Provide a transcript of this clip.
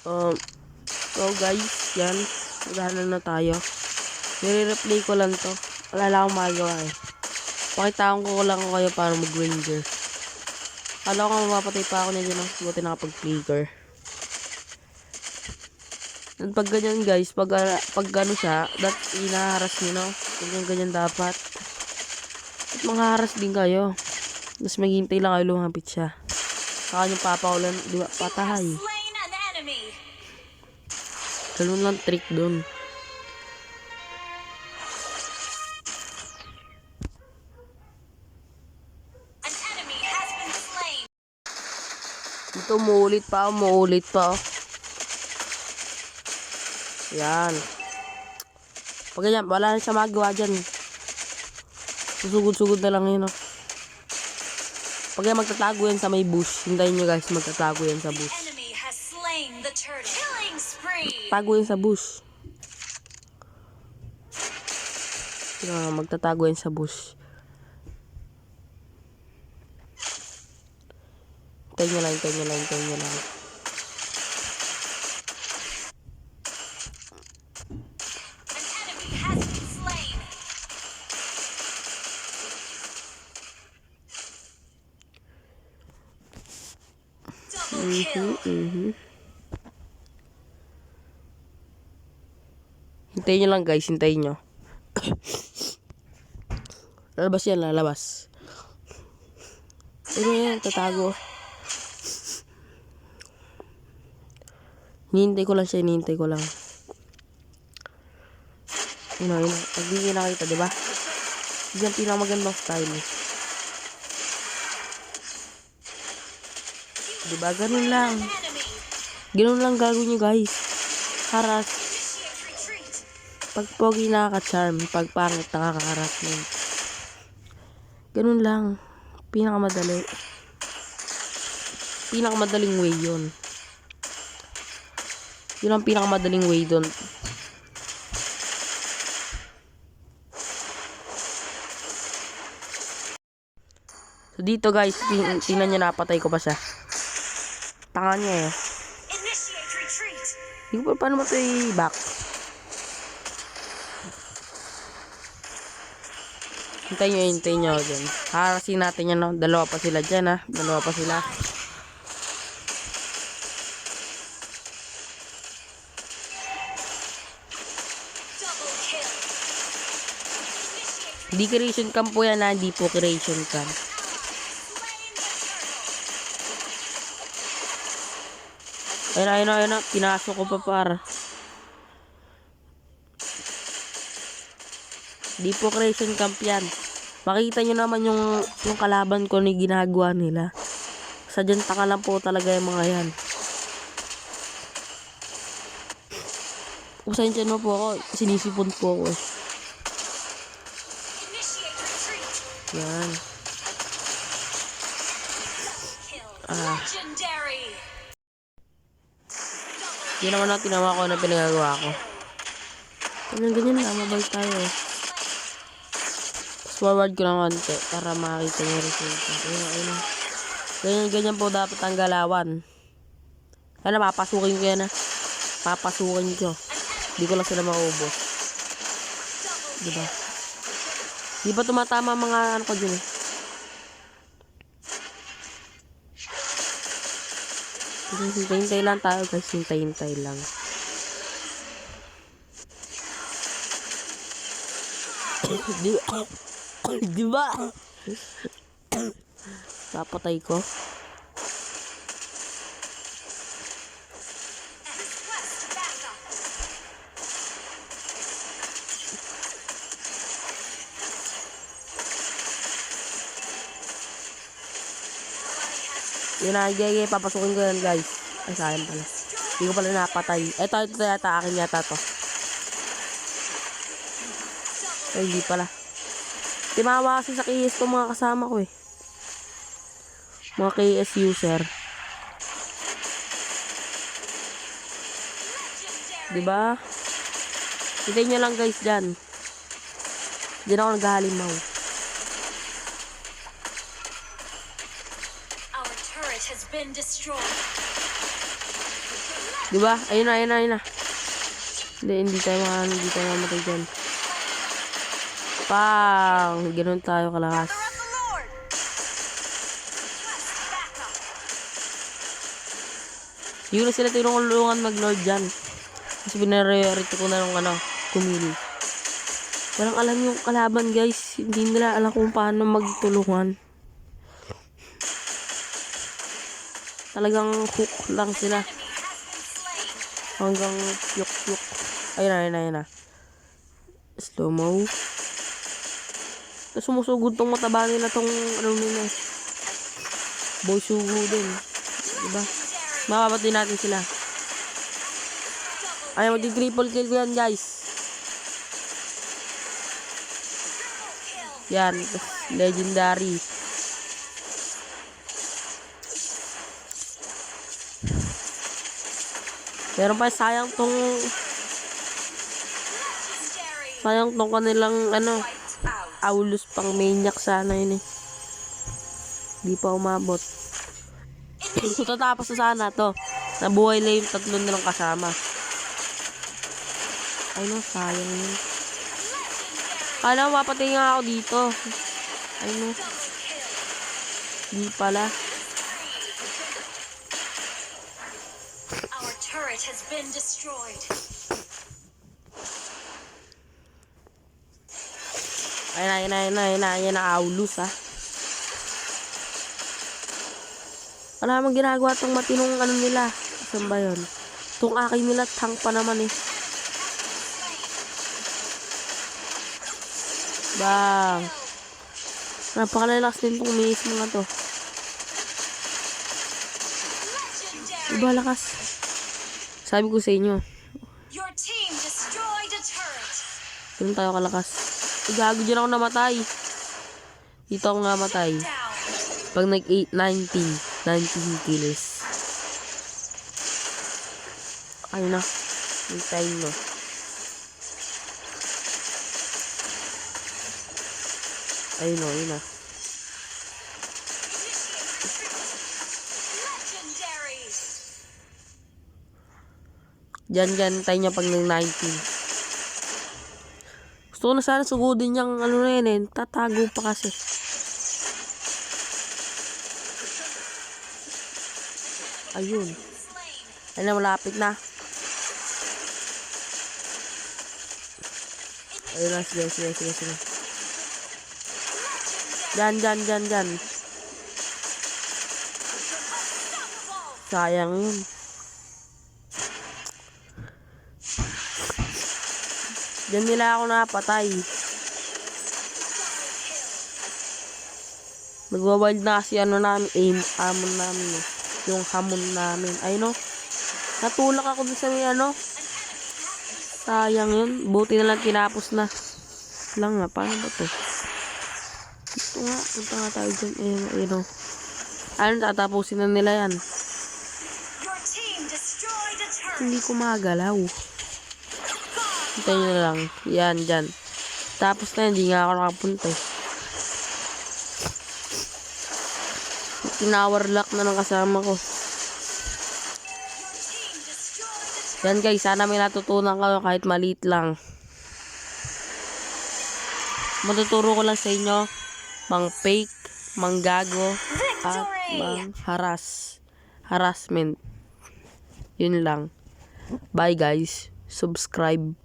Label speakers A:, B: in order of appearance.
A: So guys, yan. Udahan na tayo. Nire-replay ko lang to. Wala lang akong magawa eh. Pakitaan ko lang kayo para mag-ranger. Kala ko mapapatay pa ako na dyan. Buti nakapag-flicker. And pag ganyan guys, pag gano siya, that inaharas nyo, no? Ganyan dapat. At mangharas din kayo. Tapos maghintay lang kayo lumapit siya. Saka nyo papaulan, di ba? Patahay. Ganun lang trick dun. Ito, muulit pa. Yan. Pag ganyan, wala na siya magawa dyan. Susugod-sugod na lang yun, no? Pag ganyan, magtatago yan sa may bush. Hintayin nyo guys, magtatago yan sa bush. Tago yan sa bush. Magtatago yan sa bush. Hintayin nyo lang. Hintayin nyo lang guys, hintayin nyo. Lalabas yan, lalabas. Ano yan, tatago. Hinihintay ko lang siya, Yun. Pag di nyo nakita, diba? Yan pinakamagandang style. Diba? Ganun lang gagawin nyo guys. Haras. Pag pogi nakaka-charm, pag pangit nakaka-harassment. Ganun lang. Pinakamadaling way yun. Yun ang pinakamadaling way dun. So dito guys, tingnan nyo, napatay ko pa siya. Tanga niya eh. Hindi ko pa paano mo ito i-back. Hintayin nyo dyan. Harasin natin yan, no? Dalawa pa sila dyan, ha? Hindi creation camp po yan, ha? Hindi po creation camp. Ayun na. Pinasok ko pa para. Di po creation camp yan. Makita nyo naman yung kalaban ko ni ginagawa nila. Sadyanta ka lang po talaga yung mga yan. Pasensya na po ako. Sinisipon po ako. Yan. Hindi naman natin tinawa ko na pinagagawa ko. Ganyan na, mabalik tayo. Forward ko lang konti para makita yung resulta. Ganyan po dapat ang galawan. Kaya papasukin ko yan, ha. Papasukin ko. Hindi ko lang sila maubos. Diba? Di ba tumatama mga ano ko dyan, eh. Hintay lang tayo guys. Hintay lang. Diba? Papatay ko. Yun na, papasukin ko yan guys. Ay, sayang pala. Hindi ko pala napatay. Ito yata, akin yata to. Ay, hindi pala. Timawa kasi sa KS to mga kasama ko eh. Mga KS user. Diba? Hintayin nyo lang guys dyan. Diyan ako naghahalimaw.
B: Our turret has been destroyed.
A: Diba? Ayun na, ayun na, ayun na. Hindi tayo mamatay dyan. Pang! Ganun tayo kalakas. Hindi ko na sila tinulungan mag-lord dyan. Kasi binarerito ko na ng kumili. Walang alam yung kalaban, guys. Hindi nila alam kung paano magtulungan. Talagang hook lang sila. Hanggang yuk-yuk. Ayun na. Slow-mo. Sumusugod tong mataba nila tong nila. Boy sugo din. Diba? Mapapatay natin sila. Ay, mag-triple kill ko yan, guys. Yan. Legendary. Meron pa sayang tong kanilang Aulus pang maniac sana yun eh. Di pa umabot. So tatapos na sana to. Nabuhay lang yung tatlo nilang kasama. Ay no, sayang yun. Kala mo mapatay nga ako dito. Ay no. Di pala.
B: Our turret has been destroyed.
A: Ayun na, Aulus ah. Wala namang ginagawa tong matinong nila. Saan ba yun? Itong akin nila, tank pa naman eh. Bang! Napakalakas din tong miss mga to. Iba lakas. Sabi ko sa inyo.
B: Your team destroyed a turret.
A: Ganun tayo kalakas. Gago dyan ako namatay. Dito ako namatay. Pag nag-19 kills. Ayun na. Yung time no. Ayun na. Diyan, tayo niya pag nag-19. Gusto ko na sana sugudin yung na yun eh. Tatago pa kasi. Ayun. Ayun na, malapit na. Ayun na, sige. Diyan. Sayang yun. Diyan nila ako napatay. Nagwa-wild na kasi namin, amon namin eh. Yung hamon namin. Ay no. Natulak ako dun sa may sayang yun. Buti na lang tinapos na. Lang nga, paano ba to? Ito nga, punta nga tayo dyan. Ayun o. Ayun, tatapusin na nila yan. Hindi ko magalaw. Hintayin nyo na lang. Yan, dyan. Tapos na, hindi nga ako nakapunta eh. Tinower lock na ng kasama ko. Yan guys, sana may natutunan kayo kahit maliit lang. Matuturo ko lang sa inyo mang fake, mang gago, at mang harassment. Yun lang. Bye guys. Subscribe.